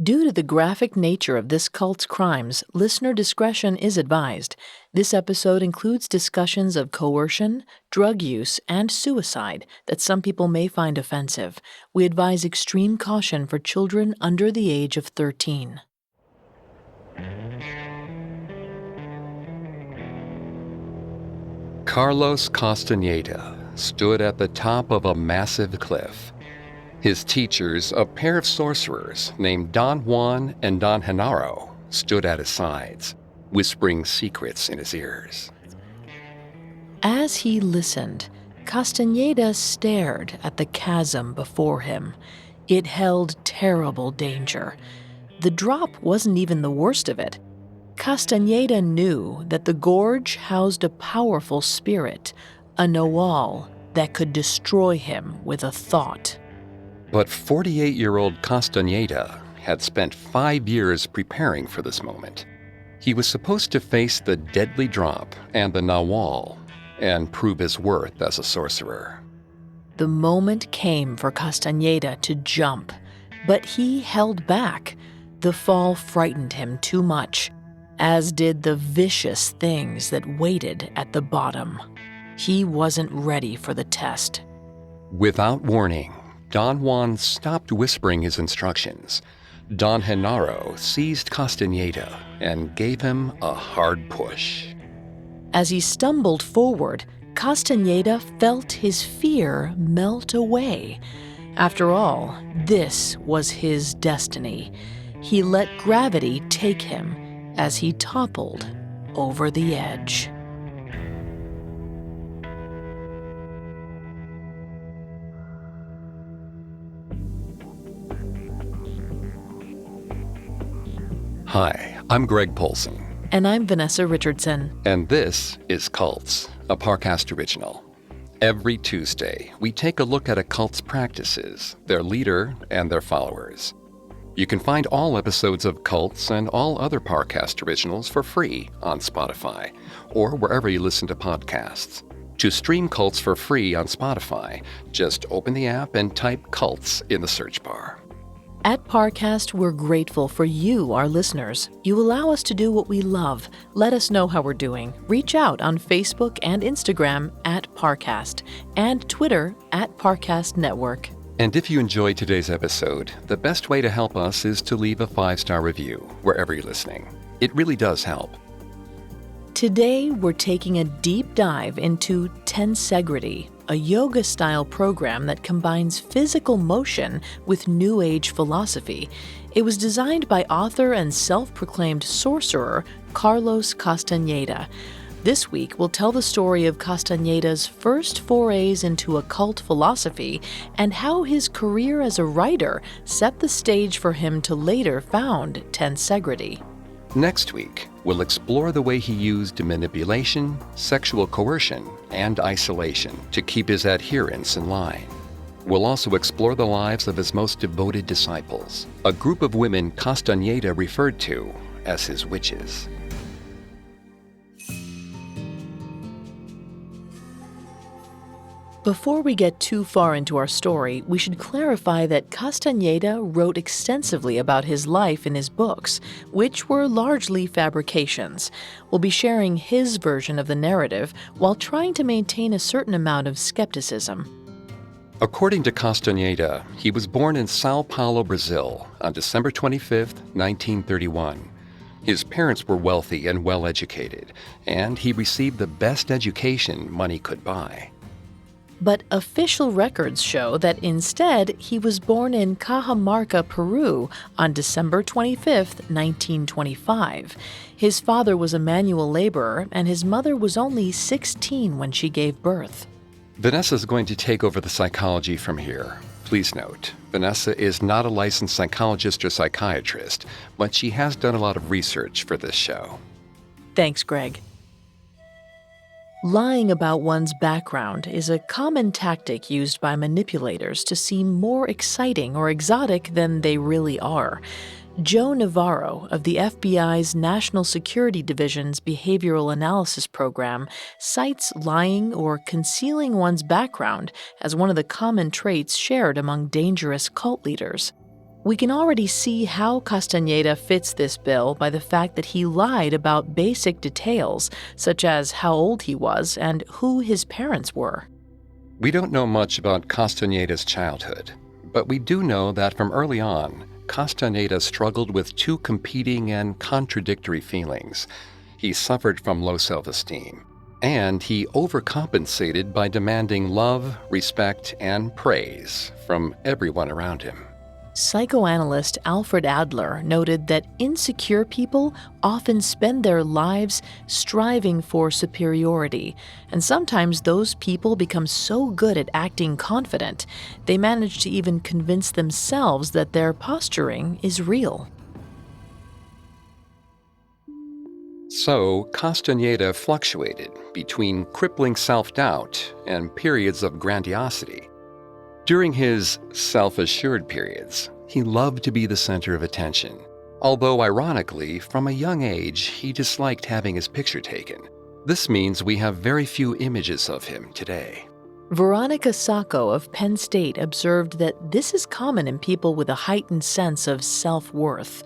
Due to the graphic nature of this cult's crimes, listener discretion is advised. This episode includes discussions of coercion, drug use, and suicide that some people may find offensive. We advise extreme caution for children under the age of 13. Carlos Castaneda stood at the top of a massive cliff. His teachers, a pair of sorcerers named Don Juan and Don Genaro, stood at his sides, whispering secrets in his ears. As he listened, Castaneda stared at the chasm before him. It held terrible danger. The drop wasn't even the worst of it. Castaneda knew that the gorge housed a powerful spirit, a Nawal that could destroy him with a thought. But 48-year-old Castaneda had spent 5 years preparing for this moment. He was supposed to face the deadly drop and the Nawal and prove his worth as a sorcerer. The moment came for Castaneda to jump, but he held back. The fall frightened him too much, as did the vicious things that waited at the bottom. He wasn't ready for the test. Without warning, Don Juan stopped whispering his instructions. Don Genaro seized Castaneda and gave him a hard push. As he stumbled forward, Castaneda felt his fear melt away. After all, this was his destiny. He let gravity take him as he toppled over the edge. Hi, I'm Greg Polson. And I'm Vanessa Richardson. And this is Cults, a Parcast original. Every Tuesday, we take a look at a cult's practices, their leader, and their followers. You can find all episodes of Cults and all other Parcast originals for free on Spotify or wherever you listen to podcasts. To stream Cults for free on Spotify, just open the app and type Cults in the search bar. At Parcast, we're grateful for you, our listeners. You allow us to do what we love. Let us know how we're doing. Reach out on Facebook and Instagram at Parcast and Twitter at Parcast Network. And if you enjoyed today's episode, the best way to help us is to leave a 5-star review wherever you're listening. It really does help. Today, we're taking a deep dive into Tensegrity, a yoga-style program that combines physical motion with New Age philosophy. It was designed by author and self-proclaimed sorcerer Carlos Castaneda. This week, we'll tell the story of Castaneda's first forays into occult philosophy and how his career as a writer set the stage for him to later found Tensegrity. Next week, we'll explore the way he used manipulation, sexual coercion, and isolation to keep his adherents in line. We'll also explore the lives of his most devoted disciples, a group of women Castaneda referred to as his witches. Before we get too far into our story, we should clarify that Castaneda wrote extensively about his life in his books, which were largely fabrications. We'll be sharing his version of the narrative while trying to maintain a certain amount of skepticism. According to Castaneda, he was born in Sao Paulo, Brazil, on December 25, 1931. His parents were wealthy and well-educated, and he received the best education money could buy. But official records show that instead he was born in Cajamarca, Peru on December 25, 1925. His father was a manual laborer and his mother was only 16 when she gave birth. Vanessa's going to take over the psychology from here. Please note, Vanessa is not a licensed psychologist or psychiatrist, but she has done a lot of research for this show. Thanks, Greg. Lying about one's background is a common tactic used by manipulators to seem more exciting or exotic than they really are. Joe Navarro of the FBI's National Security Division's Behavioral Analysis Program cites lying or concealing one's background as one of the common traits shared among dangerous cult leaders. We can already see how Castaneda fits this bill by the fact that he lied about basic details, such as how old he was and who his parents were. We don't know much about Castaneda's childhood, but we do know that from early on, Castaneda struggled with two competing and contradictory feelings. He suffered from low self-esteem, and he overcompensated by demanding love, respect, and praise from everyone around him. Psychoanalyst Alfred Adler noted that insecure people often spend their lives striving for superiority, and sometimes those people become so good at acting confident, they manage to even convince themselves that their posturing is real. So, Castaneda fluctuated between crippling self-doubt and periods of grandiosity. During his self-assured periods, he loved to be the center of attention, although ironically, from a young age, he disliked having his picture taken. This means we have very few images of him today. Veronica Sacco of Penn State observed that this is common in people with a heightened sense of self-worth.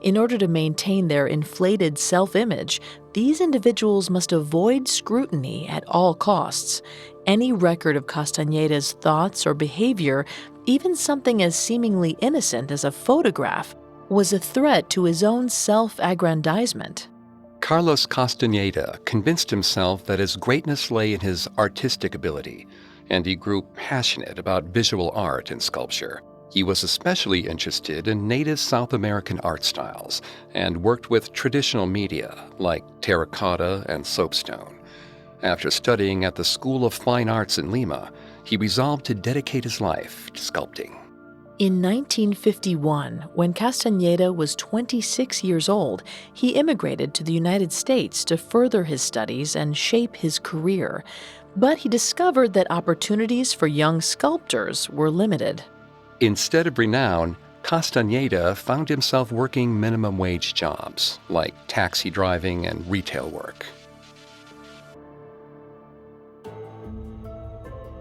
In order to maintain their inflated self-image, these individuals must avoid scrutiny at all costs. Any record of Castaneda's thoughts or behavior, even something as seemingly innocent as a photograph, was a threat to his own self-aggrandizement. Carlos Castaneda convinced himself that his greatness lay in his artistic ability, and he grew passionate about visual art and sculpture. He was especially interested in native South American art styles and worked with traditional media like terracotta and soapstone. After studying at the School of Fine Arts in Lima, he resolved to dedicate his life to sculpting. In 1951, when Castaneda was 26 years old, he immigrated to the United States to further his studies and shape his career. But he discovered that opportunities for young sculptors were limited. Instead of renown, Castaneda found himself working minimum wage jobs like taxi driving and retail work.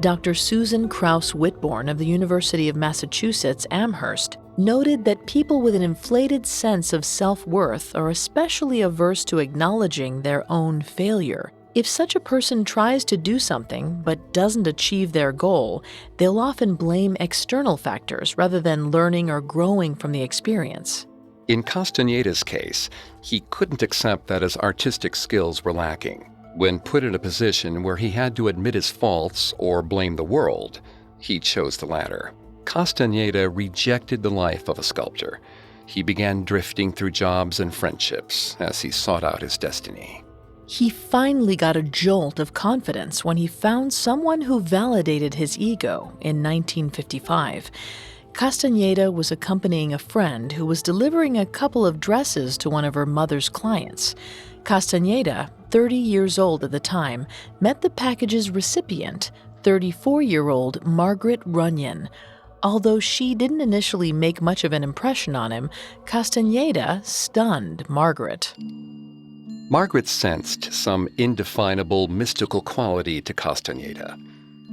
Dr. Susan Krauss Whitborn of the University of Massachusetts Amherst noted that people with an inflated sense of self-worth are especially averse to acknowledging their own failure. If such a person tries to do something but doesn't achieve their goal, they'll often blame external factors rather than learning or growing from the experience. In Castaneda's case, he couldn't accept that his artistic skills were lacking. When put in a position where he had to admit his faults or blame the world, he chose the latter. Castaneda rejected the life of a sculptor. He began drifting through jobs and friendships as he sought out his destiny. He finally got a jolt of confidence when he found someone who validated his ego in 1955. Castaneda was accompanying a friend who was delivering a couple of dresses to one of her mother's clients. Castaneda, 30 years old at the time, met the package's recipient, 34-year-old Margaret Runyon. Although she didn't initially make much of an impression on him, Castaneda stunned Margaret. Margaret sensed some indefinable mystical quality to Castaneda.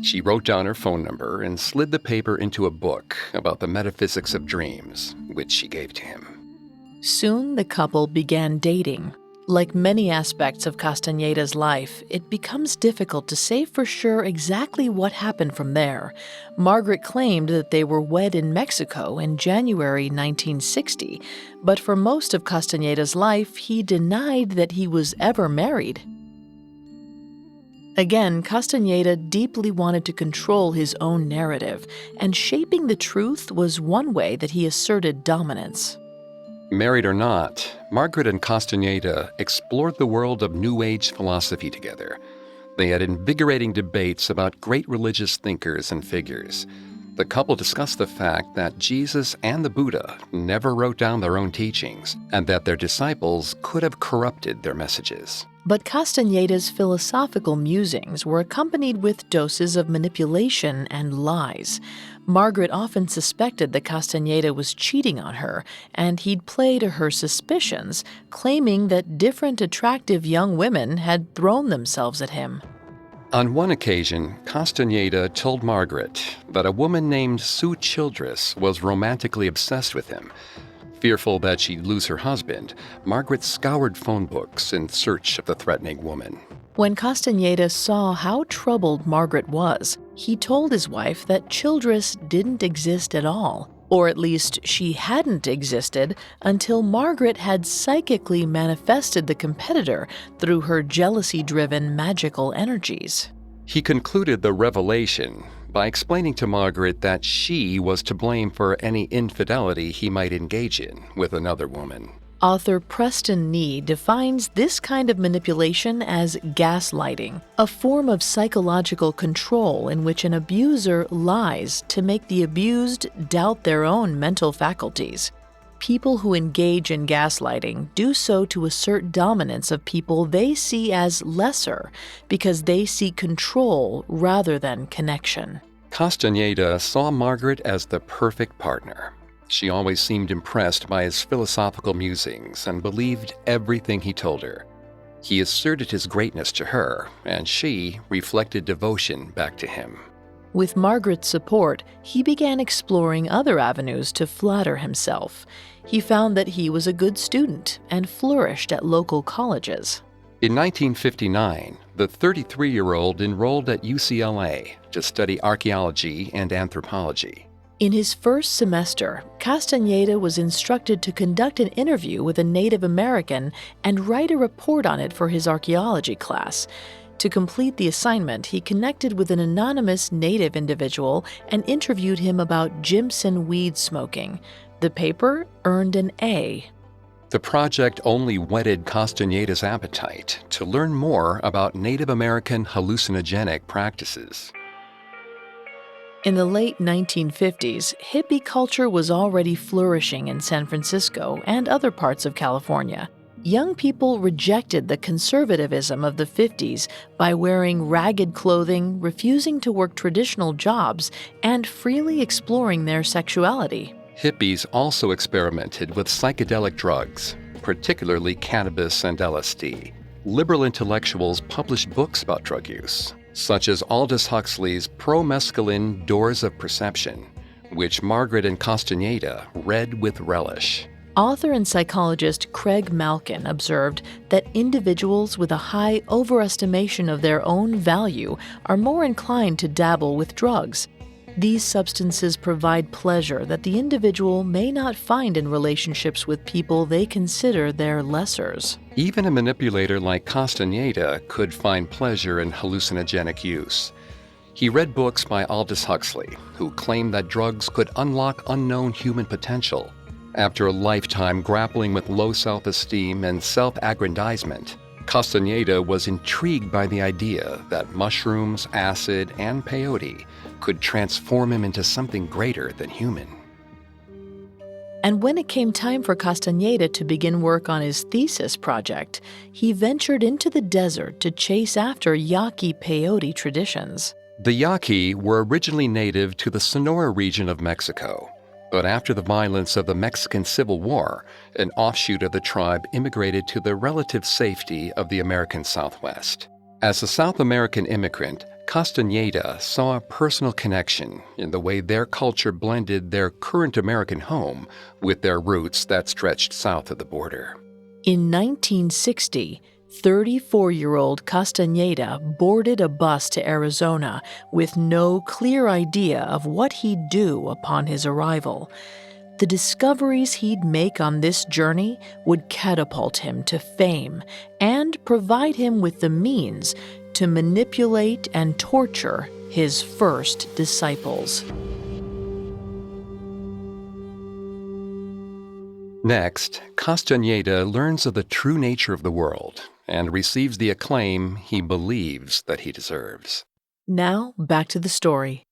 She wrote down her phone number and slid the paper into a book about the metaphysics of dreams, which she gave to him. Soon the couple began dating. Like many aspects of Castaneda's life, it becomes difficult to say for sure exactly what happened from there. Margaret claimed that they were wed in Mexico in January 1960, but for most of Castaneda's life, he denied that he was ever married. Again, Castaneda deeply wanted to control his own narrative, and shaping the truth was one way that he asserted dominance. Married or not, Margaret and Castaneda explored the world of New Age philosophy together. They had invigorating debates about great religious thinkers and figures. The couple discussed the fact that Jesus and the Buddha never wrote down their own teachings, and that their disciples could have corrupted their messages. But Castaneda's philosophical musings were accompanied with doses of manipulation and lies. Margaret often suspected that Castaneda was cheating on her, and he'd play to her suspicions, claiming that different attractive young women had thrown themselves at him. On one occasion, Castaneda told Margaret that a woman named Sue Childress was romantically obsessed with him. Fearful that she'd lose her husband, Margaret scoured phone books in search of the threatening woman. When Castaneda saw how troubled Margaret was, he told his wife that Childress didn't exist at all, or at least she hadn't existed until Margaret had psychically manifested the competitor through her jealousy-driven magical energies. He concluded the revelation by explaining to Margaret that she was to blame for any infidelity he might engage in with another woman. Author Preston Nee defines this kind of manipulation as gaslighting, a form of psychological control in which an abuser lies to make the abused doubt their own mental faculties. People who engage in gaslighting do so to assert dominance of people they see as lesser because they seek control rather than connection. Castaneda saw Margaret as the perfect partner. She always seemed impressed by his philosophical musings and believed everything he told her. He asserted his greatness to her, and she reflected devotion back to him. With Margaret's support, he began exploring other avenues to flatter himself. He found that he was a good student and flourished at local colleges. In 1959, the 33-year-old enrolled at UCLA to study archaeology and anthropology. In his first semester, Castaneda was instructed to conduct an interview with a Native American and write a report on it for his archaeology class. To complete the assignment, he connected with an anonymous Native individual and interviewed him about Jimson weed smoking. The paper earned an A. The project only whetted Castaneda's appetite to learn more about Native American hallucinogenic practices. In the late 1950s, hippie culture was already flourishing in San Francisco and other parts of California. Young people rejected the conservatism of the 50s by wearing ragged clothing, refusing to work traditional jobs, and freely exploring their sexuality. Hippies also experimented with psychedelic drugs, particularly cannabis and LSD. Liberal intellectuals published books about drug use, such as Aldous Huxley's Pro-Mescaline Doors of Perception, which Margaret and Castaneda read with relish. Author and psychologist Craig Malkin observed that individuals with a high overestimation of their own value are more inclined to dabble with drugs. These substances provide pleasure that the individual may not find in relationships with people they consider their lessers. Even a manipulator like Castaneda could find pleasure in hallucinogenic use. He read books by Aldous Huxley, who claimed that drugs could unlock unknown human potential. After a lifetime grappling with low self-esteem and self-aggrandizement, Castaneda was intrigued by the idea that mushrooms, acid, and peyote could transform him into something greater than human. And when it came time for Castaneda to begin work on his thesis project, he ventured into the desert to chase after Yaqui peyote traditions. The Yaqui were originally native to the Sonora region of Mexico, but after the violence of the Mexican Civil War, an offshoot of the tribe immigrated to the relative safety of the American Southwest. As a South American immigrant, Castaneda saw a personal connection in the way their culture blended their current American home with their roots that stretched south of the border. In 1960, 34-year-old Castaneda boarded a bus to Arizona with no clear idea of what he'd do upon his arrival. The discoveries he'd make on this journey would catapult him to fame and provide him with the means to manipulate and torture his first disciples. Next, Castaneda learns of the true nature of the world and receives the acclaim he believes that he deserves. Now, back to the story.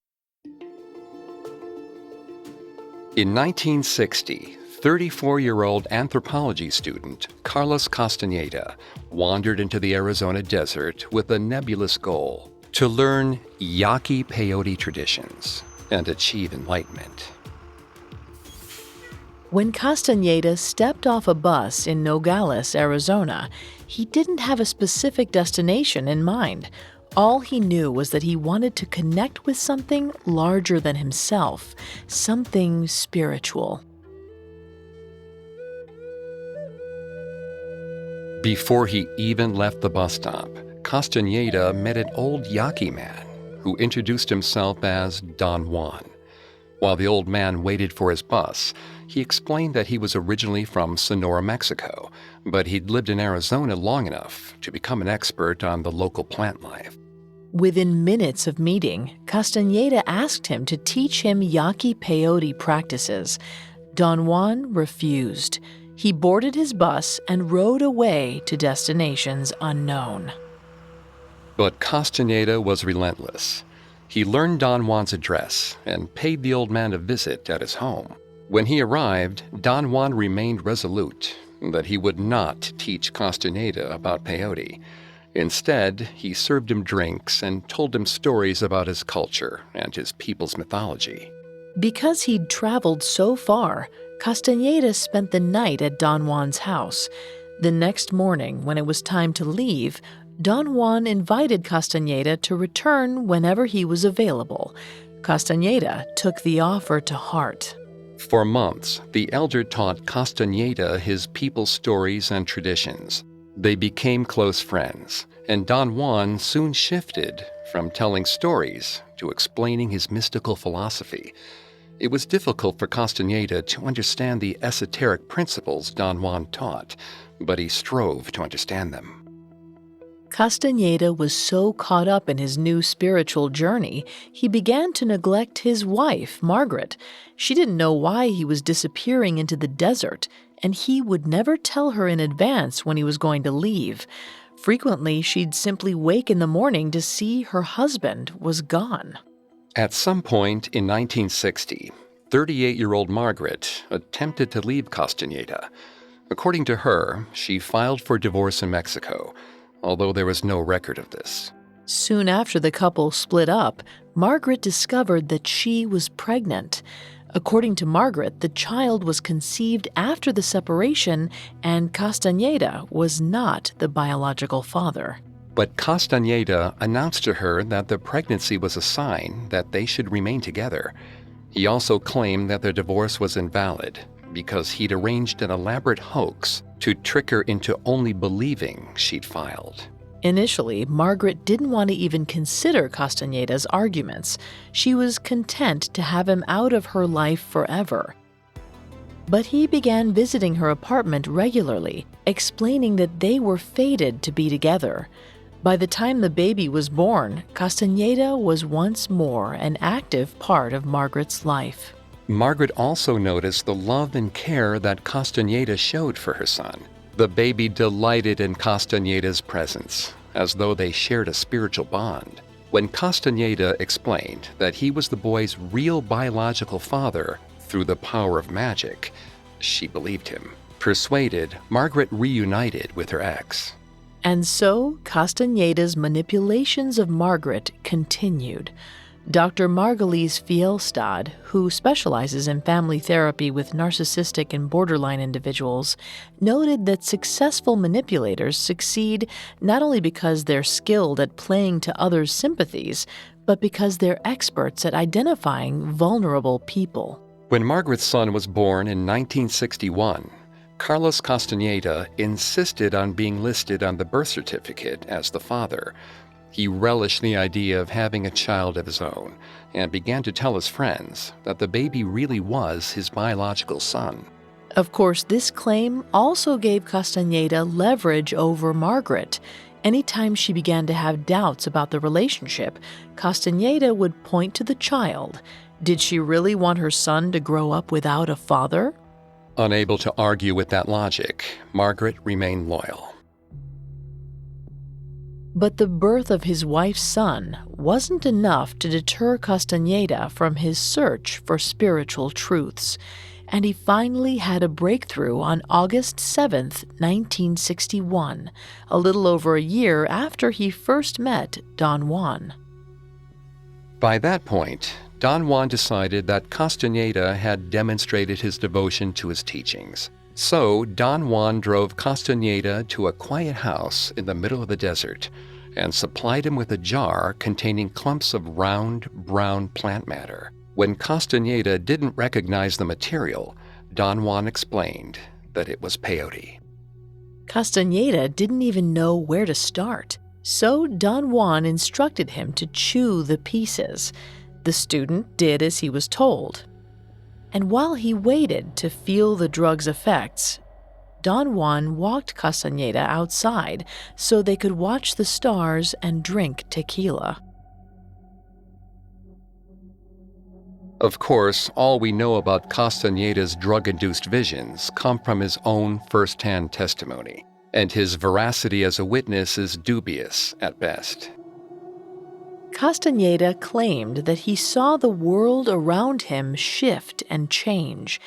In 1960, 34-year-old anthropology student Carlos Castaneda wandered into the Arizona desert with a nebulous goal: to learn Yaqui peyote traditions and achieve enlightenment. When Castaneda stepped off a bus in Nogales, Arizona, he didn't have a specific destination in mind. All he knew was that he wanted to connect with something larger than himself, something spiritual. Before he even left the bus stop, Castaneda met an old Yaqui man who introduced himself as Don Juan. While the old man waited for his bus, he explained that he was originally from Sonora, Mexico, but he'd lived in Arizona long enough to become an expert on the local plant life. Within minutes of meeting, Castaneda asked him to teach him Yaqui peyote practices. Don Juan refused. He boarded his bus and rode away to destinations unknown. But Castaneda was relentless. He learned Don Juan's address and paid the old man a visit at his home. When he arrived, Don Juan remained resolute that he would not teach Castaneda about peyote. Instead, he served him drinks and told him stories about his culture and his people's mythology. Because he'd traveled so far, Castaneda spent the night at Don Juan's house. The next morning, when it was time to leave, Don Juan invited Castaneda to return whenever he was available. Castaneda took the offer to heart. For months, the elder taught Castaneda his people's stories and traditions. They became close friends, and Don Juan soon shifted from telling stories to explaining his mystical philosophy. It was difficult for Castaneda to understand the esoteric principles Don Juan taught, but he strove to understand them. Castaneda was so caught up in his new spiritual journey, he began to neglect his wife, Margaret. She didn't know why he was disappearing into the desert, and he would never tell her in advance when he was going to leave. Frequently, she'd simply wake in the morning to see her husband was gone. At some point in 1960, 38-year-old Margaret attempted to leave Castaneda. According to her, she filed for divorce in Mexico, although there was no record of this. Soon after the couple split up, Margaret discovered that she was pregnant. According to Margaret, the child was conceived after the separation, and Castaneda was not the biological father. But Castaneda announced to her that the pregnancy was a sign that they should remain together. He also claimed that their divorce was invalid because he'd arranged an elaborate hoax to trick her into only believing she'd filed. Initially, Margaret didn't want to even consider Castaneda's arguments. She was content to have him out of her life forever. But he began visiting her apartment regularly, explaining that they were fated to be together. By the time the baby was born, Castaneda was once more an active part of Margaret's life. Margaret also noticed the love and care that Castaneda showed for her son. The baby delighted in Castaneda's presence, as though they shared a spiritual bond. When Castaneda explained that he was the boy's real biological father through the power of magic, she believed him. Persuaded, Margaret reunited with her ex. And so, Castaneda's manipulations of Margaret continued. Dr. Margalise Fielstad, who specializes in family therapy with narcissistic and borderline individuals, noted that successful manipulators succeed not only because they're skilled at playing to others' sympathies, but because they're experts at identifying vulnerable people. When Margaret's son was born in 1961, Carlos Castaneda insisted on being listed on the birth certificate as the father. He relished the idea of having a child of his own and began to tell his friends that the baby really was his biological son. Of course, this claim also gave Castaneda leverage over Margaret. Anytime she began to have doubts about the relationship, Castaneda would point to the child. Did she really want her son to grow up without a father? Unable to argue with that logic, Margaret remained loyal. But the birth of his wife's son wasn't enough to deter Castaneda from his search for spiritual truths, and he finally had a breakthrough on August 7, 1961, a little over a year after he first met Don Juan. By that point, Don Juan decided that Castaneda had demonstrated his devotion to his teachings. So Don Juan drove Castaneda to a quiet house in the middle of the desert and supplied him with a jar containing clumps of round, brown plant matter. When Castaneda didn't recognize the material, Don Juan explained that it was peyote. Castaneda didn't even know where to start, so Don Juan instructed him to chew the pieces. The student did as he was told. And while he waited to feel the drug's effects, Don Juan walked Castaneda outside so they could watch the stars and drink tequila. Of course, all we know about Castaneda's drug-induced visions come from his own first-hand testimony, and his veracity as a witness is dubious at best. Castaneda claimed that he saw the world around him shift and change.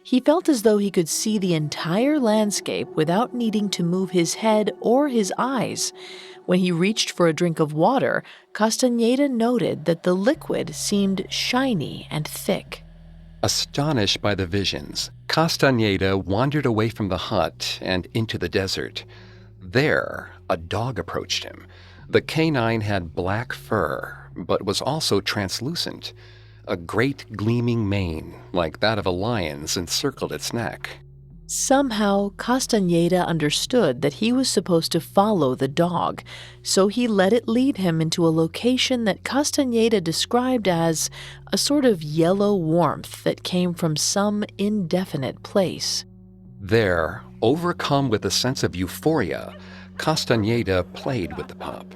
He felt as though he could see the entire landscape without needing to move his head or his eyes. When he reached for a drink of water, Castaneda noted that the liquid seemed shiny and thick. Astonished by the visions, Castaneda wandered away from the hut and into the desert. There, a dog approached him. The canine had black fur, but was also translucent. A great gleaming mane, like that of a lion's, encircled its neck. Somehow, Castaneda understood that he was supposed to follow the dog, so he let it lead him into a location that Castaneda described as a sort of yellow warmth that came from some indefinite place. There, overcome with a sense of euphoria, Castaneda played with the pup.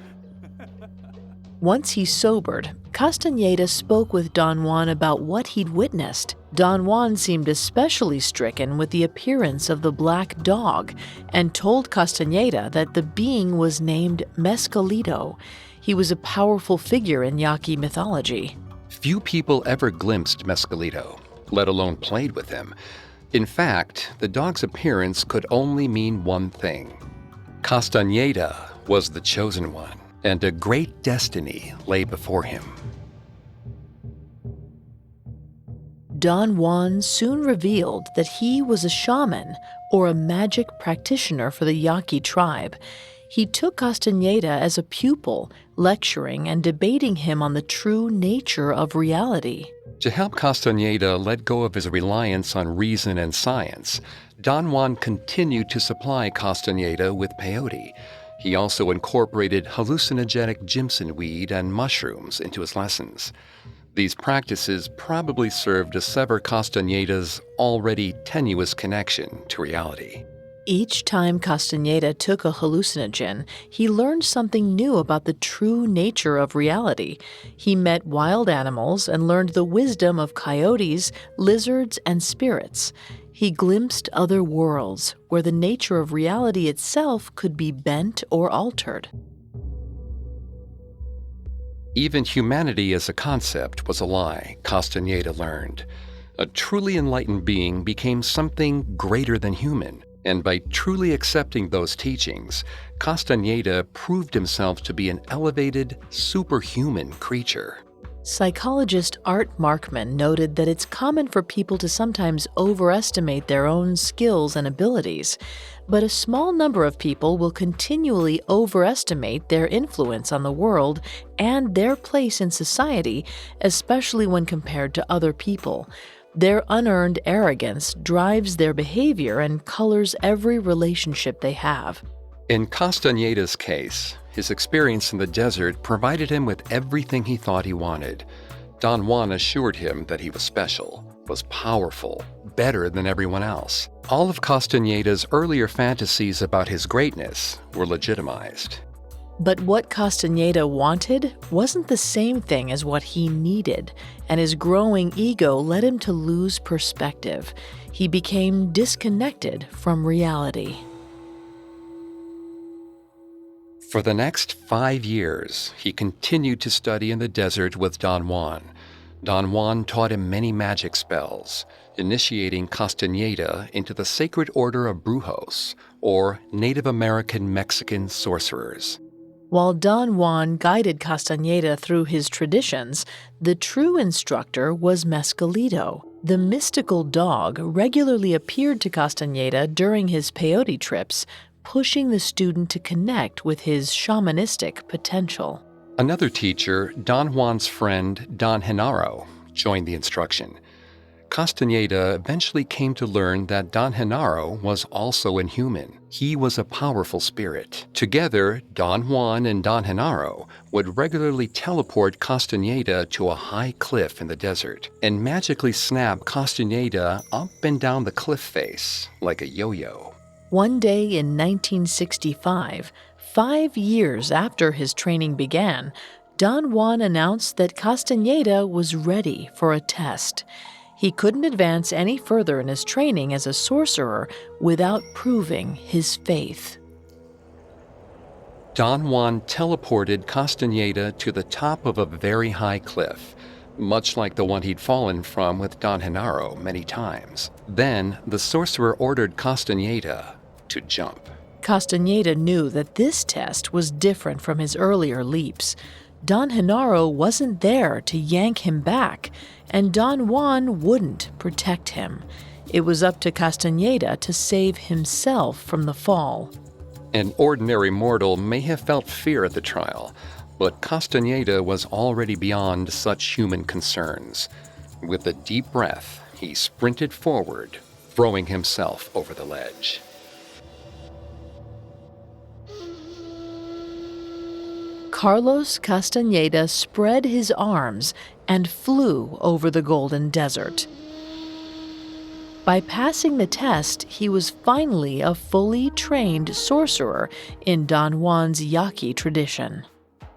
Once he sobered, Castaneda spoke with Don Juan about what he'd witnessed. Don Juan seemed especially stricken with the appearance of the black dog and told Castaneda that the being was named Mescalito. He was a powerful figure in Yaqui mythology. Few people ever glimpsed Mescalito, let alone played with him. In fact, the dog's appearance could only mean one thing. Castaneda was the chosen one, and a great destiny lay before him. Don Juan soon revealed that he was a shaman or a magic practitioner for the Yaqui tribe. He took Castaneda as a pupil, lecturing and debating him on the true nature of reality. To help Castaneda let go of his reliance on reason and science, Don Juan continued to supply Castaneda with peyote. He also incorporated hallucinogenic Jimson weed and mushrooms into his lessons. These practices probably served to sever Castaneda's already tenuous connection to reality. Each time Castaneda took a hallucinogen, he learned something new about the true nature of reality. He met wild animals and learned the wisdom of coyotes, lizards, and spirits. He glimpsed other worlds where the nature of reality itself could be bent or altered. Even humanity as a concept was a lie, Castaneda learned. A truly enlightened being became something greater than human, and by truly accepting those teachings, Castaneda proved himself to be an elevated, superhuman creature. Psychologist Art Markman noted that it's common for people to sometimes overestimate their own skills and abilities, but a small number of people will continually overestimate their influence on the world and their place in society, especially when compared to other people. Their unearned arrogance drives their behavior and colors every relationship they have. In Castaneda's case, his experience in the desert provided him with everything he thought he wanted. Don Juan assured him that he was special, was powerful, better than everyone else. All of Castaneda's earlier fantasies about his greatness were legitimized. But what Castaneda wanted wasn't the same thing as what he needed, and his growing ego led him to lose perspective. He became disconnected from reality. For the next 5 years, he continued to study in the desert with Don Juan. Don Juan taught him many magic spells, initiating Castaneda into the sacred order of brujos, or Native American Mexican sorcerers. While Don Juan guided Castaneda through his traditions, the true instructor was Mescalito. The mystical dog regularly appeared to Castaneda during his peyote trips, pushing the student to connect with his shamanistic potential. Another teacher, Don Juan's friend Don Genaro, joined the instruction. Castaneda eventually came to learn that Don Genaro was also inhuman. He was a powerful spirit. Together, Don Juan and Don Genaro would regularly teleport Castaneda to a high cliff in the desert and magically snap Castaneda up and down the cliff face like a yo-yo. One day in 1965, 5 years after his training began, Don Juan announced that Castaneda was ready for a test. He couldn't advance any further in his training as a sorcerer without proving his faith. Don Juan teleported Castaneda to the top of a very high cliff, much like the one he'd fallen from with Don Genaro many times. Then, the sorcerer ordered Castaneda to jump. Castaneda knew that this test was different from his earlier leaps. Don Genaro wasn't there to yank him back, and Don Juan wouldn't protect him. It was up to Castaneda to save himself from the fall. An ordinary mortal may have felt fear at the trial, but Castaneda was already beyond such human concerns. With a deep breath, he sprinted forward, throwing himself over the ledge. Carlos Castaneda spread his arms and flew over the golden desert. By passing the test, he was finally a fully trained sorcerer in Don Juan's Yaqui tradition.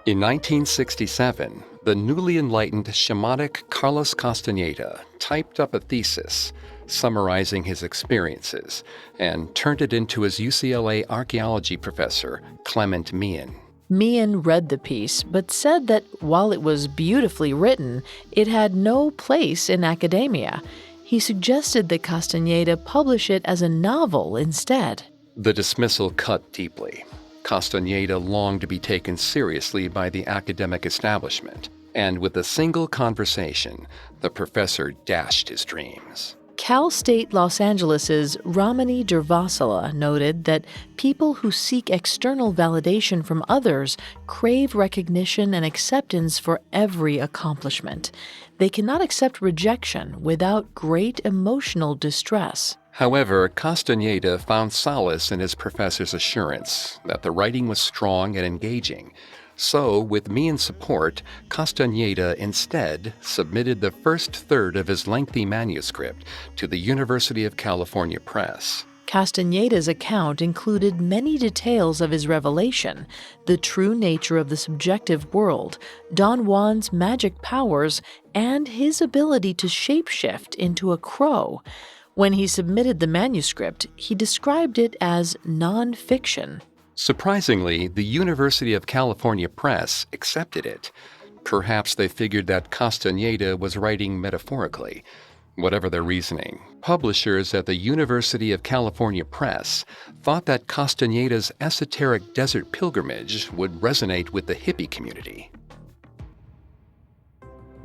In 1967, the newly enlightened shamanic Carlos Castaneda typed up a thesis summarizing his experiences and turned it into his UCLA archaeology professor, Clement Meehan. Meehan read the piece, but said that while it was beautifully written, it had no place in academia. He suggested that Castaneda publish it as a novel instead. The dismissal cut deeply. Castaneda longed to be taken seriously by the academic establishment, and with a single conversation, the professor dashed his dreams. Cal State Los Angeles' Ramani Durvasula noted that people who seek external validation from others crave recognition and acceptance for every accomplishment. They cannot accept rejection without great emotional distress. However, Castaneda found solace in his professor's assurance that the writing was strong and engaging. So, with Meehan's support, Castaneda instead submitted the first third of his lengthy manuscript to the University of California Press. Castaneda's account included many details of his revelation, the true nature of the subjective world, Don Juan's magic powers, and his ability to shapeshift into a crow. When he submitted the manuscript, he described it as non-fiction. Surprisingly, the University of California Press accepted it. Perhaps they figured that Castaneda was writing metaphorically. Whatever their reasoning, publishers at the University of California Press thought that Castaneda's esoteric desert pilgrimage would resonate with the hippie community.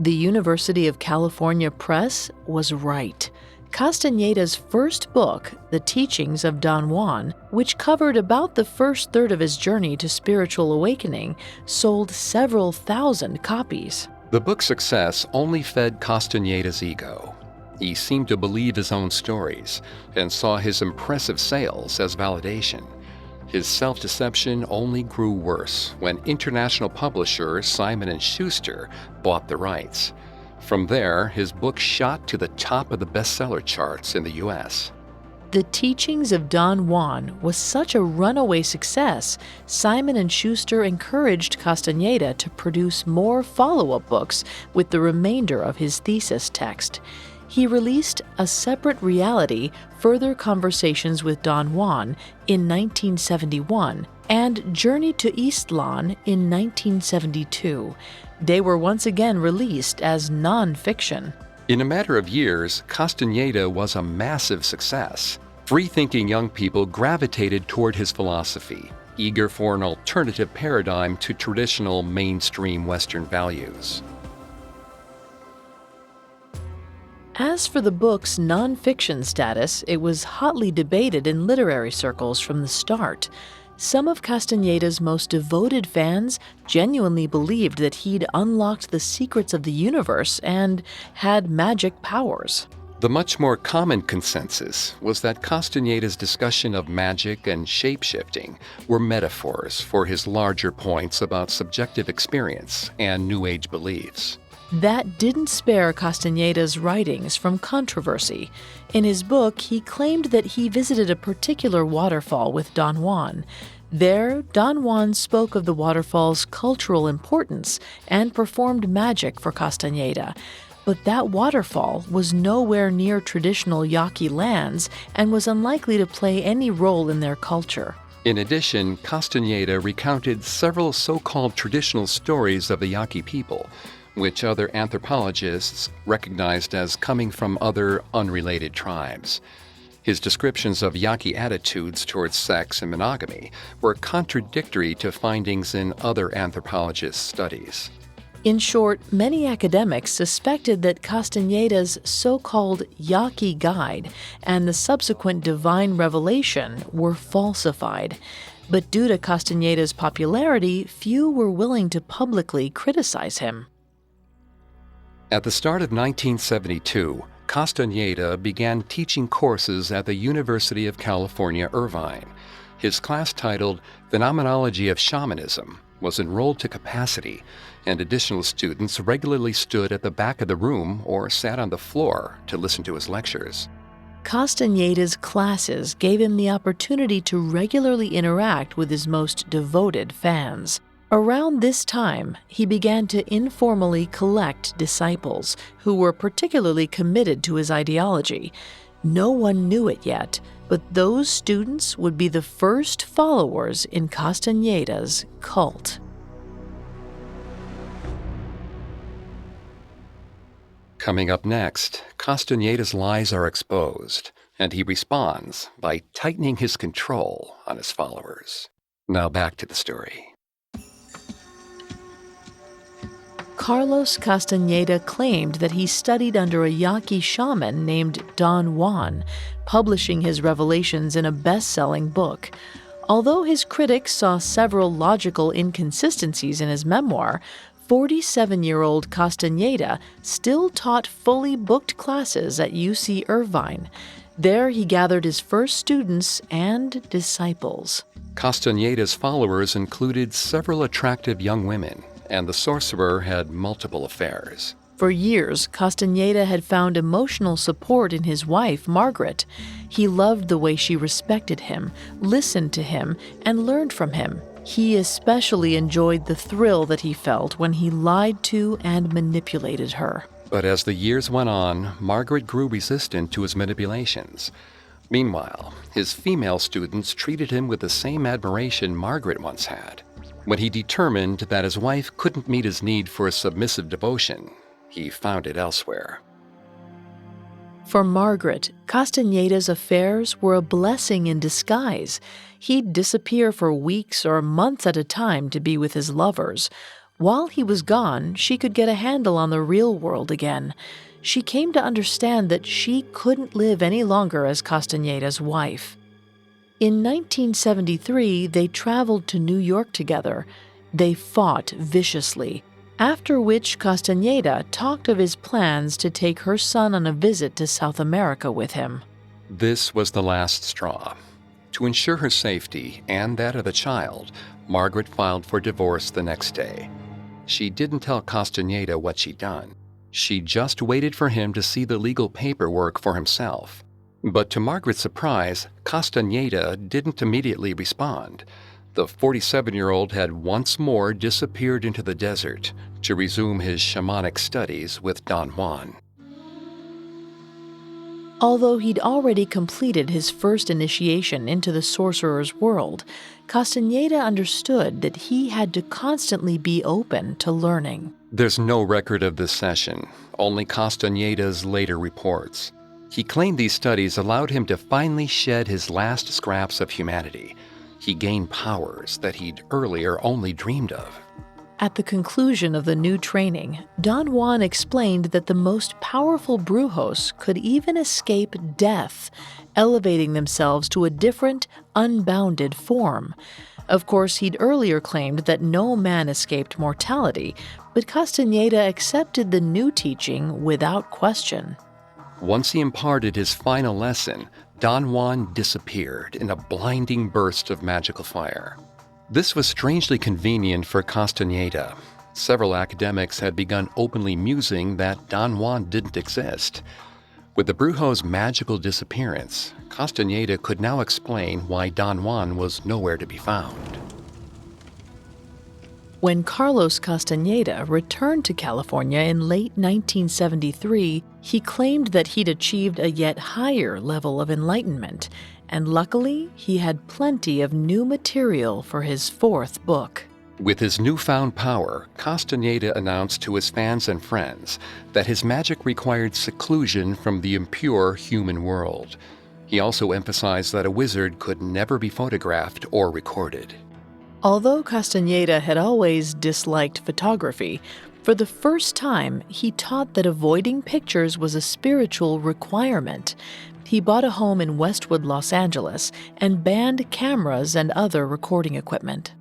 The University of California Press was right. Castaneda's first book, The Teachings of Don Juan, which covered about the first third of his journey to spiritual awakening, sold several thousand copies. The book's success only fed Castaneda's ego. He seemed to believe his own stories and saw his impressive sales as validation. His self-deception only grew worse when international publisher Simon & Schuster bought the rights. From there, his book shot to the top of the bestseller charts in the U.S. The Teachings of Don Juan was such a runaway success, Simon & Schuster encouraged Castaneda to produce more follow-up books with the remainder of his thesis text. He released A Separate Reality, Further Conversations with Don Juan in 1971 and Journey to Eastlawn in 1972. They were once again released as non-fiction. In a matter of years, Castaneda was a massive success. Free-thinking young people gravitated toward his philosophy, eager for an alternative paradigm to traditional mainstream Western values. As for the book's nonfiction status, it was hotly debated in literary circles from the start. Some of Castaneda's most devoted fans genuinely believed that he'd unlocked the secrets of the universe and had magic powers. The much more common consensus was that Castaneda's discussion of magic and shape-shifting were metaphors for his larger points about subjective experience and New Age beliefs. That didn't spare Castaneda's writings from controversy. In his book, he claimed that he visited a particular waterfall with Don Juan. There, Don Juan spoke of the waterfall's cultural importance and performed magic for Castaneda. But that waterfall was nowhere near traditional Yaqui lands and was unlikely to play any role in their culture. In addition, Castaneda recounted several so-called traditional stories of the Yaqui people, which other anthropologists recognized as coming from other unrelated tribes. His descriptions of Yaqui attitudes towards sex and monogamy were contradictory to findings in other anthropologists' studies. In short, many academics suspected that Castaneda's so-called Yaqui guide and the subsequent divine revelation were falsified. But due to Castaneda's popularity, few were willing to publicly criticize him. At the start of 1972, Castaneda began teaching courses at the University of California, Irvine. His class titled Phenomenology of Shamanism was enrolled to capacity, and additional students regularly stood at the back of the room or sat on the floor to listen to his lectures. Castaneda's classes gave him the opportunity to regularly interact with his most devoted fans. Around this time, he began to informally collect disciples who were particularly committed to his ideology. No one knew it yet, but those students would be the first followers in Castaneda's cult. Coming up next, Castaneda's lies are exposed, and he responds by tightening his control on his followers. Now back to the story. Carlos Castaneda claimed that he studied under a Yaqui shaman named Don Juan, publishing his revelations in a best-selling book. Although his critics saw several logical inconsistencies in his memoir, 47-year-old Castaneda still taught fully booked classes at UC Irvine. There he gathered his first students and disciples. Castaneda's followers included several attractive young women, and the sorcerer had multiple affairs. For years, Castaneda had found emotional support in his wife, Margaret. He loved the way she respected him, listened to him, and learned from him. He especially enjoyed the thrill that he felt when he lied to and manipulated her. But as the years went on, Margaret grew resistant to his manipulations. Meanwhile, his female students treated him with the same admiration Margaret once had. When he determined that his wife couldn't meet his need for a submissive devotion, he found it elsewhere. For Margaret, Castaneda's affairs were a blessing in disguise. He'd disappear for weeks or months at a time to be with his lovers. While he was gone, she could get a handle on the real world again. She came to understand that she couldn't live any longer as Castaneda's wife. In 1973, they traveled to New York together. They fought viciously, after which Castaneda talked of his plans to take her son on a visit to South America with him. This was the last straw. To ensure her safety and that of the child, Margaret filed for divorce the next day. She didn't tell Castaneda what she'd done. She just waited for him to see the legal paperwork for himself. But to Margaret's surprise, Castaneda didn't immediately respond. The 47-year-old had once more disappeared into the desert to resume his shamanic studies with Don Juan. Although he'd already completed his first initiation into the sorcerer's world, Castaneda understood that he had to constantly be open to learning. There's no record of this session, only Castaneda's later reports. He claimed these studies allowed him to finally shed his last scraps of humanity. He gained powers that he'd earlier only dreamed of. At the conclusion of the new training, Don Juan explained that the most powerful brujos could even escape death, elevating themselves to a different, unbounded form. Of course, he'd earlier claimed that no man escaped mortality, but Castaneda accepted the new teaching without question. Once he imparted his final lesson, Don Juan disappeared in a blinding burst of magical fire. This was strangely convenient for Castaneda. Several academics had begun openly musing that Don Juan didn't exist. With the brujo's magical disappearance, Castaneda could now explain why Don Juan was nowhere to be found. When Carlos Castaneda returned to California in late 1973, he claimed that he'd achieved a yet higher level of enlightenment, and luckily, he had plenty of new material for his fourth book. With his newfound power, Castaneda announced to his fans and friends that his magic required seclusion from the impure human world. He also emphasized that a wizard could never be photographed or recorded. Although Castaneda had always disliked photography, for the first time he taught that avoiding pictures was a spiritual requirement. He bought a home in Westwood, Los Angeles, and banned cameras and other recording equipment.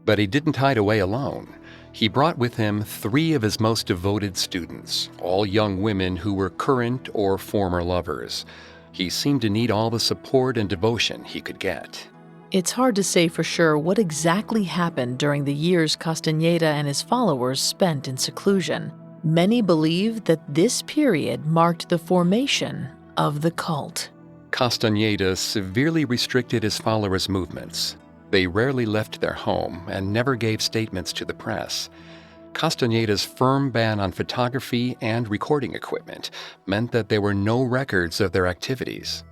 But he didn't hide away alone. He brought with him 3 of his most devoted students, all young women who were current or former lovers. He seemed to need all the support and devotion he could get. It's hard to say for sure what exactly happened during the years Castaneda and his followers spent in seclusion. Many believe that this period marked the formation of the cult. Castaneda severely restricted his followers' movements. They rarely left their home and never gave statements to the press. Castaneda's firm ban on photography and recording equipment meant that there were no records of their activities.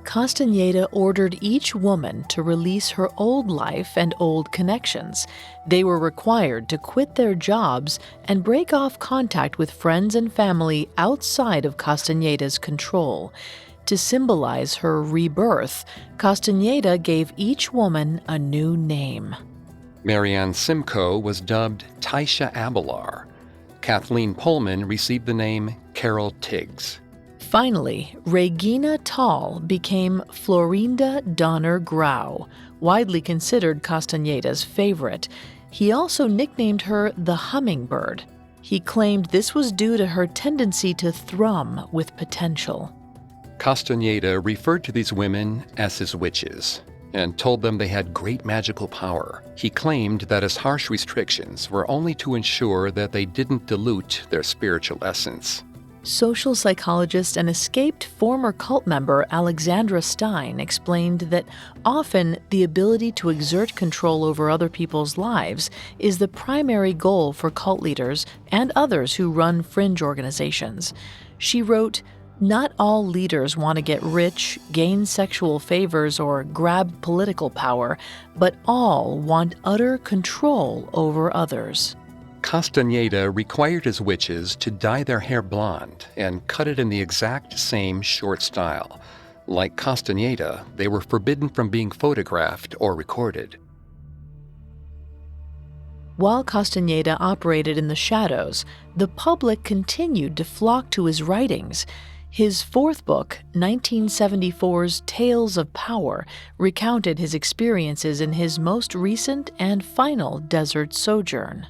Castaneda ordered each woman to release her old life and old connections. They were required to quit their jobs and break off contact with friends and family outside of Castaneda's control. To symbolize her rebirth, Castaneda gave each woman a new name. Marianne Simcoe was dubbed Taisha Abelar. Kathleen Pullman received the name Carol Tiggs. Finally, Regina Tall became Florinda Donner Grau, widely considered Castaneda's favorite. He also nicknamed her the Hummingbird. He claimed this was due to her tendency to thrum with potential. Castaneda referred to these women as his witches and told them they had great magical power. He claimed that his harsh restrictions were only to ensure that they didn't dilute their spiritual essence. Social psychologist and escaped former cult member Alexandra Stein explained that often the ability to exert control over other people's lives is the primary goal for cult leaders and others who run fringe organizations. She wrote, "Not all leaders want to get rich, gain sexual favors, or grab political power, but all want utter control over others." Castaneda required his witches to dye their hair blonde and cut it in the exact same short style. Like Castaneda, they were forbidden from being photographed or recorded. While Castaneda operated in the shadows, the public continued to flock to his writings. His fourth book, 1974's Tales of Power, recounted his experiences in his most recent and final desert sojourn.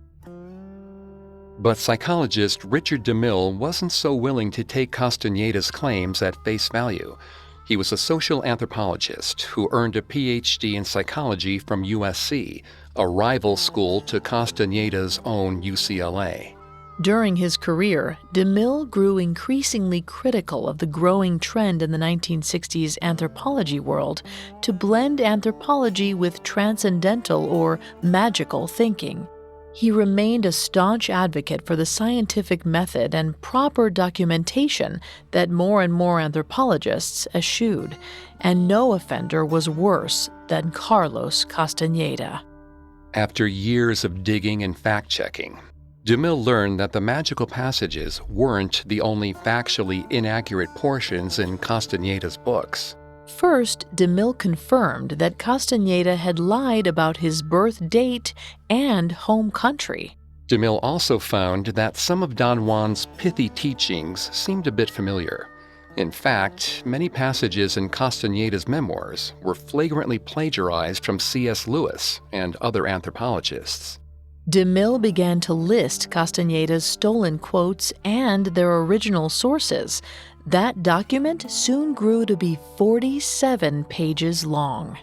But psychologist Richard DeMille wasn't so willing to take Castaneda's claims at face value. He was a social anthropologist who earned a PhD in psychology from USC, a rival school to Castaneda's own UCLA. During his career, DeMille grew increasingly critical of the growing trend in the 1960s anthropology world to blend anthropology with transcendental or magical thinking. He remained a staunch advocate for the scientific method and proper documentation that more and more anthropologists eschewed, and no offender was worse than Carlos Castaneda. After years of digging and fact-checking, DeMille learned that the magical passages weren't the only factually inaccurate portions in Castaneda's books. First, DeMille confirmed that Castaneda had lied about his birth date and home country. DeMille also found that some of Don Juan's pithy teachings seemed a bit familiar. In fact, many passages in Castaneda's memoirs were flagrantly plagiarized from C.S. Lewis and other anthropologists. DeMille began to list Castaneda's stolen quotes and their original sources. That document soon grew to be 47 pages long.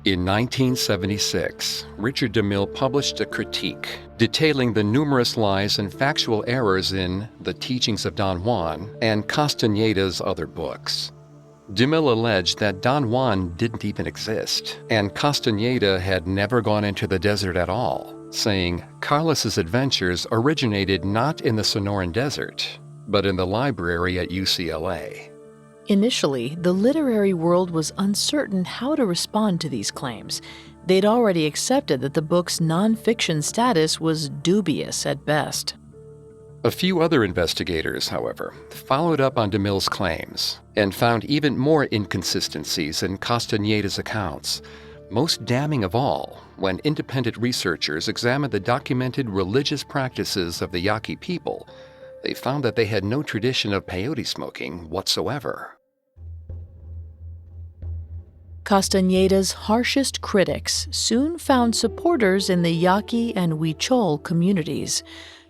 In 1976, Richard DeMille published a critique detailing the numerous lies and factual errors in The Teachings of Don Juan and Castaneda's other books. DeMille alleged that Don Juan didn't even exist, and Castaneda had never gone into the desert at all, saying Carlos's adventures originated not in the Sonoran Desert, but in the library at UCLA. Initially, the literary world was uncertain how to respond to these claims. They'd already accepted that the book's nonfiction status was dubious at best. A few other investigators, however, followed up on DeMille's claims and found even more inconsistencies in Castaneda's accounts. Most damning of all, when independent researchers examined the documented religious practices of the Yaqui people, they found that they had no tradition of peyote smoking whatsoever. Castaneda's harshest critics soon found supporters in the Yaqui and Huichol communities.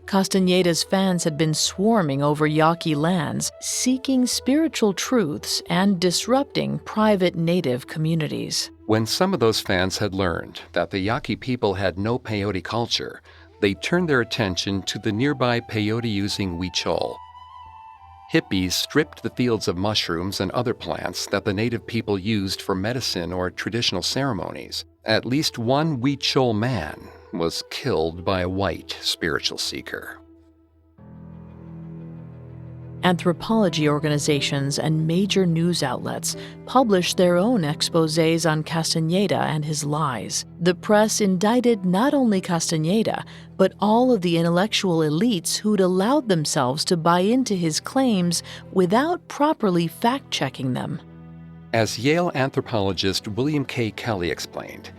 Castaneda's fans had been swarming over Yaqui lands, seeking spiritual truths and disrupting private native communities. When some of those fans had learned that the Yaqui people had no peyote culture, they turned their attention to the nearby peyote-using Huichol. Hippies stripped the fields of mushrooms and other plants that the native people used for medicine or traditional ceremonies. At least one Huichol man was killed by a white spiritual seeker. Anthropology organizations and major news outlets published their own exposés on Castaneda and his lies. The press indicted not only Castaneda, but all of the intellectual elites who'd allowed themselves to buy into his claims without properly fact-checking them. As Yale anthropologist William K. Kelly explained,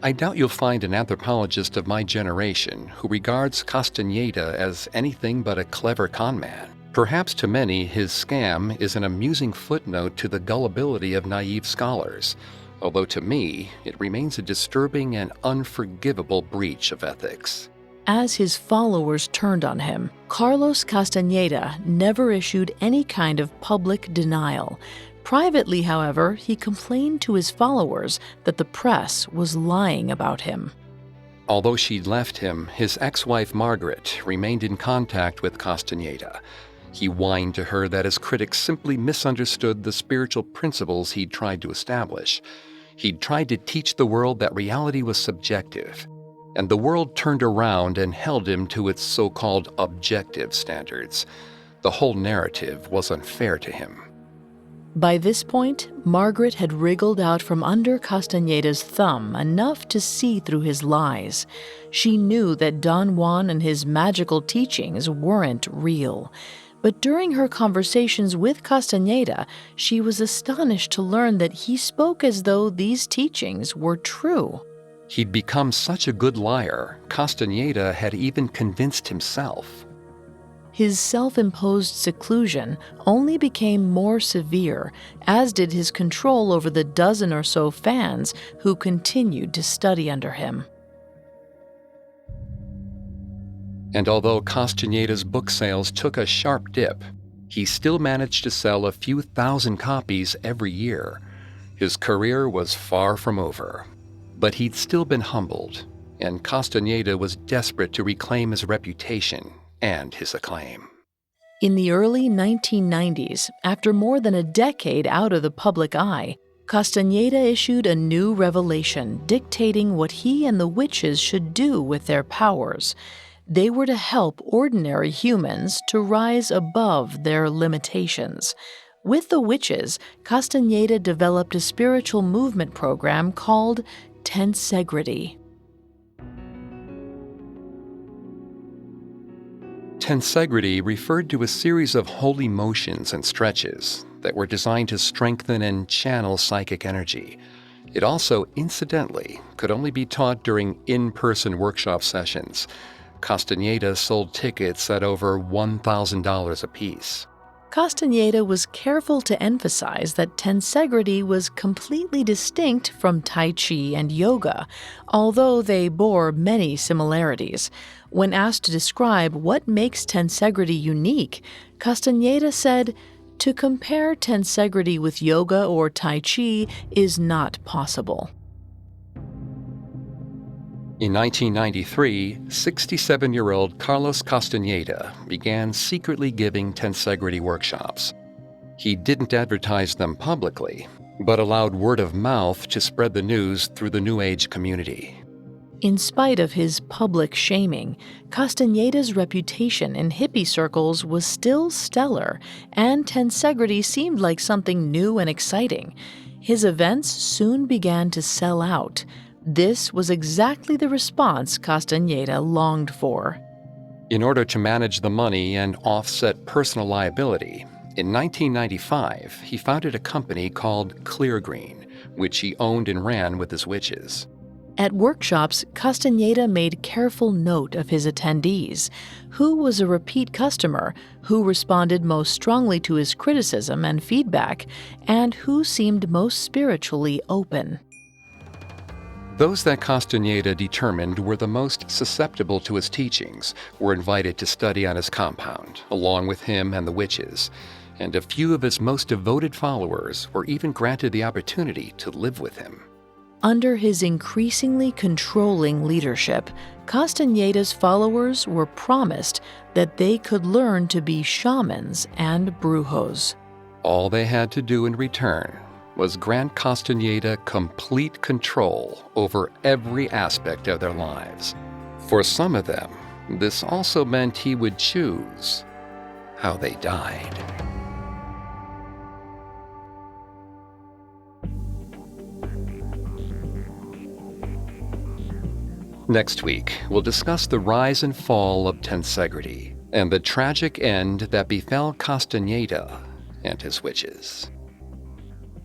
I doubt you'll find an anthropologist of my generation who regards Castaneda as anything but a clever conman. Perhaps to many, his scam is an amusing footnote to the gullibility of naive scholars, although to me, it remains a disturbing and unforgivable breach of ethics. As his followers turned on him, Carlos Castaneda never issued any kind of public denial. Privately, however, he complained to his followers that the press was lying about him. Although she'd left him, his ex-wife Margaret remained in contact with Castaneda. He whined to her that his critics simply misunderstood the spiritual principles he'd tried to establish. He'd tried to teach the world that reality was subjective, and the world turned around and held him to its so-called objective standards. The whole narrative was unfair to him. By this point, Margaret had wriggled out from under Castaneda's thumb enough to see through his lies. She knew that Don Juan and his magical teachings weren't real. But during her conversations with Castaneda, she was astonished to learn that he spoke as though these teachings were true. He'd become such a good liar, Castaneda had even convinced himself. His self-imposed seclusion only became more severe, as did his control over the dozen or so fans who continued to study under him. And although Castaneda's book sales took a sharp dip, he still managed to sell a few thousand copies every year. His career was far from over, but he'd still been humbled, and Castaneda was desperate to reclaim his reputation and his acclaim. In the early 1990s, after more than a decade out of the public eye, Castaneda issued a new revelation dictating what he and the witches should do with their powers. They were to help ordinary humans to rise above their limitations. With the witches, Castaneda developed a spiritual movement program called Tensegrity. Tensegrity referred to a series of holy motions and stretches that were designed to strengthen and channel psychic energy. It also, incidentally, could only be taught during in-person workshop sessions. Castaneda sold tickets at over $1,000 apiece. Castaneda was careful to emphasize that tensegrity was completely distinct from Tai Chi and yoga, although they bore many similarities. When asked to describe what makes tensegrity unique, Castaneda said, "To compare tensegrity with yoga or Tai Chi is not possible." In 1993, 67-year-old Carlos Castaneda began secretly giving tensegrity workshops. He didn't advertise them publicly, but allowed word of mouth to spread the news through the New Age community. In spite of his public shaming, Castaneda's reputation in hippie circles was still stellar, and tensegrity seemed like something new and exciting. His events soon began to sell out. This was exactly the response Castaneda longed for. In order to manage the money and offset personal liability, in 1995, he founded a company called Clear Green, which he owned and ran with his witches. At workshops, Castaneda made careful note of his attendees, who was a repeat customer, who responded most strongly to his criticism and feedback, and who seemed most spiritually open. Those that Castaneda determined were the most susceptible to his teachings were invited to study on his compound, along with him and the witches, and a few of his most devoted followers were even granted the opportunity to live with him. Under his increasingly controlling leadership, Castaneda's followers were promised that they could learn to be shamans and brujos. All they had to do in return was grant Castaneda complete control over every aspect of their lives. For some of them, this also meant he would choose how they died. Next week, we'll discuss the rise and fall of tensegrity and the tragic end that befell Castaneda and his witches.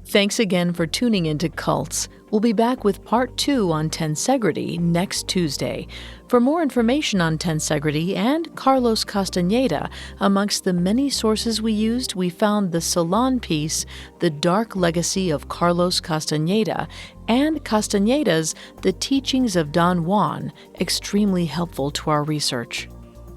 Thanks again for tuning into Cults. We'll be back with Part 2 on tensegrity next Tuesday. For more information on tensegrity and Carlos Castaneda, amongst the many sources we used, we found the Salon piece, The Dark Legacy of Carlos Castaneda, and Castaneda's The Teachings of Don Juan, extremely helpful to our research.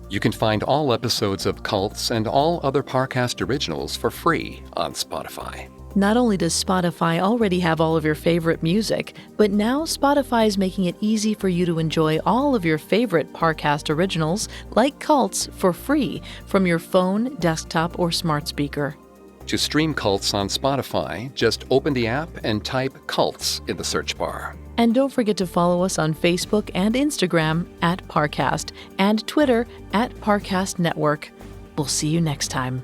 You can find all episodes of Cults and all other Parcast originals for free on Spotify. Not only does Spotify already have all of your favorite music, but now Spotify is making it easy for you to enjoy all of your favorite Parcast originals, like Cults, for free from your phone, desktop, or smart speaker. To stream Cults on Spotify, just open the app and type Cults in the search bar. And don't forget to follow us on Facebook and Instagram @Parcast and Twitter @Parcast Network. We'll see you next time.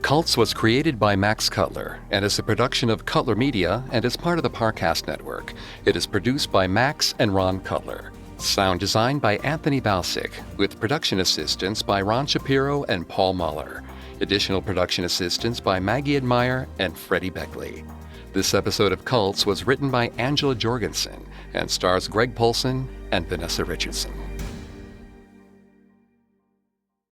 Cults was created by Max Cutler and is a production of Cutler Media and is part of the Parcast Network. It is produced by Max and Ron Cutler. Sound design by Anthony Balsick, with production assistance by Ron Shapiro and Paul Muller. Additional production assistance by Maggie Admire and Freddie Beckley. This episode of Cults was written by Angela Jorgensen and stars Greg Polson and Vanessa Richardson.